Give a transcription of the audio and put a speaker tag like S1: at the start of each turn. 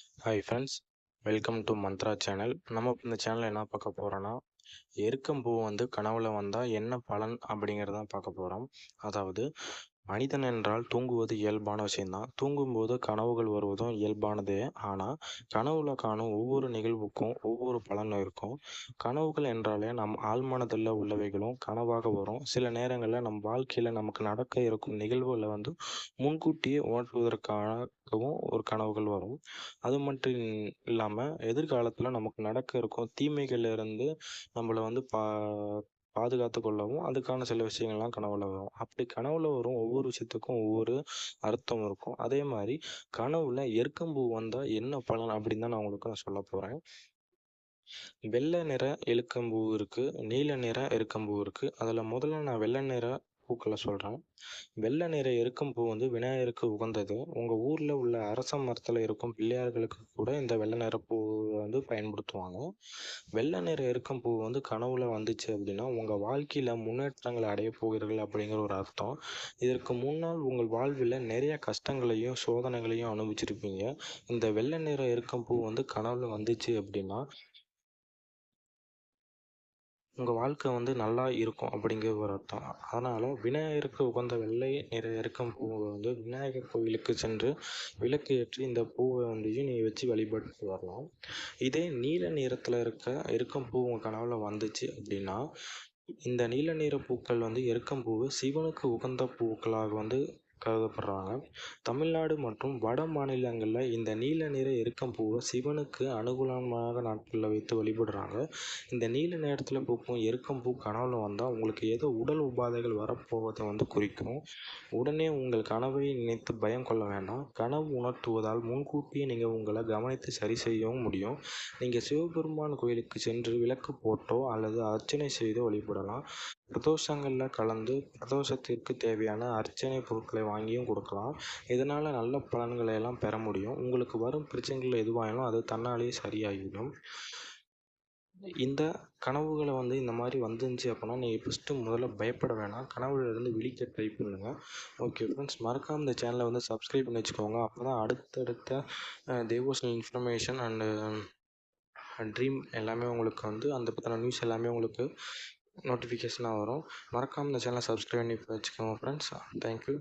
S1: Hi friends, welcome to Mantra channel. நம்ம இந்த சேனலில் என்ன பார்க்க போகிறோன்னா, எருக்கம்பூ கனவுல வந்தால் என்ன பலன் அப்படிங்கிறத தான் பார்க்க போகிறோம். அதாவது மனிதன் என்றால் தூங்குவது இயல்பான விஷயந்தான். தூங்கும்போது கனவுகள் வருவதும் இயல்பானதே. ஆனால் கனவுல காணும் ஒவ்வொரு நிகழ்வுக்கும் ஒவ்வொரு பலன் இருக்கும். கனவுகள் என்றாலே நம் ஆழ்மனதில் உள்ளவைகளும் கனவாக வரும். சில நேரங்களில் நம் வாழ்க்கையில் நமக்கு நடக்க இருக்கும் நிகழ்வுகளை முன்கூட்டியே உணர்த்துவதற்காகவும் ஒரு கனவுகள் வரும். அது மட்டும் இல்லாமல் எதிர்காலத்தில் நமக்கு நடக்க இருக்கும் தீமைகளிலிருந்து நம்மளை பாதுகாத்து கொள்ளவும் அதுக்கான சில விஷயங்கள்லாம் கனவுல வரும். அப்படி கனவுல வரும் ஒவ்வொரு விஷயத்துக்கும் ஒவ்வொரு அர்த்தம் இருக்கும். அதே மாதிரி கனவுல எருக்கம்பூ வந்தால் என்ன பலன் அப்படின்னு தான் நான் உங்களுக்கு சொல்ல போகிறேன். வெள்ளை நிற எருக்கம்பூ இருக்குது, நீல நிற எருக்கம்பூ இருக்குது. அதில் முதல்ல நான் வெள்ளை நிற பூக்களை சொல்கிறேன். வெள்ளை நிற எருக்கம்பூ விநாயகருக்கு உகந்தது. உங்கள் ஊரில் உள்ள அரச மரத்தில் இருக்கும் பிள்ளையார்களுக்கு கூட இந்த வெள்ளை நிற பூ பயன்படுத்துவாங்க. வெள்ளை நிற எருக்கம்பூ கனவுல வந்துச்சு அப்படின்னா உங்கள் வாழ்க்கையில் முன்னேற்றங்களை அடைய போகிறீர்கள் அப்படிங்கிற ஒரு அர்த்தம். இதற்கு முன்னால் உங்கள் வாழ்வில் நிறைய கஷ்டங்களையும் சோதனைகளையும் அனுபவிச்சிருப்பீங்க. இந்த வெள்ளை நிற எருக்கம்பூ கனவுல வந்துச்சு அப்படின்னா உங்கள் வாழ்க்கை நல்லா இருக்கும் அப்படிங்கிற ஒரு அர்த்தம். அதனால் விநாயகருக்கு உகந்த வெள்ளை நிற எருக்கம்பூவை விநாயகர் கோவிலுக்கு சென்று விளக்கு ஏற்றி இந்த பூவை நீங்கள் வச்சு வழிபட்டு வரலாம். இதே நீல நிறத்தில் இருக்க எருக்கம்பூ உங்கள் கனவுல வந்துச்சு அப்படின்னா இந்த நீல நிற பூக்கள் எருக்கம்பூவு சிவனுக்கு உகந்த பூக்களாக கருதப்படுறாங்க. தமிழ்நாடு மற்றும் வட மாநிலங்களில் இந்த நீல நிற எருக்கம்பூவை சிவனுக்கு அனுகூலமான நாட்களில் வைத்து வழிபடுறாங்க. இந்த நீல நேரத்தில் பூக்கும் எருக்கம்பூ கனவுல வந்தால் உங்களுக்கு ஏதோ உடல் உபாதைகள் வரப்போவதை குறிக்கும். உடனே உங்கள் கனவை நினைத்து பயம் கொள்ள வேண்டாம். கனவு உணர்த்துவதால் முன்கூட்டியே நீங்கள் உங்களை கவனித்து சரி செய்யவும் முடியும். நீங்கள் சிவபெருமான் கோயிலுக்கு சென்று விளக்கு போட்டோ அல்லது அர்ச்சனை செய்தோ வழிபடலாம். பிரதோஷங்களில் கலந்து பிரதோஷத்திற்கு தேவையான அர்ச்சனை பொருட்களை வாங்கியும் கொடுக்கலாம். இதனால் நல்ல பலன்களை எல்லாம் பெற முடியும். உங்களுக்கு வரும் பிரச்சனைகள் எதுவாகினாலும் அது தன்னாலேயே சரியாகிடும். இந்த கனவுகளை இந்த மாதிரி வந்துருந்துச்சு அப்படின்னா நீங்கள் முதல்ல பயப்பட வேணாம். கனவுலேருந்து விழிக்க ட்ரை பண்ணுங்கள். ஓகே ஃப்ரெண்ட்ஸ், மறக்காமல் இந்த சேனலை சப்ஸ்கிரைப் பண்ணி வச்சுக்கோங்க. அப்போ தான் அடுத்தடுத்த டிவோஷனல் இன்ஃபர்மேஷன் அண்டு ட்ரீம் எல்லாமே உங்களுக்கு அந்த பற்றின நியூஸ் எல்லாமே உங்களுக்கு நோட்டிஃபிகேஷனாக வரும். மறக்காமல் இந்த சேனலை சப்ஸ்கிரைப் பண்ணி வச்சுக்கோங்க ஃப்ரெண்ட்ஸ். தேங்க்யூ.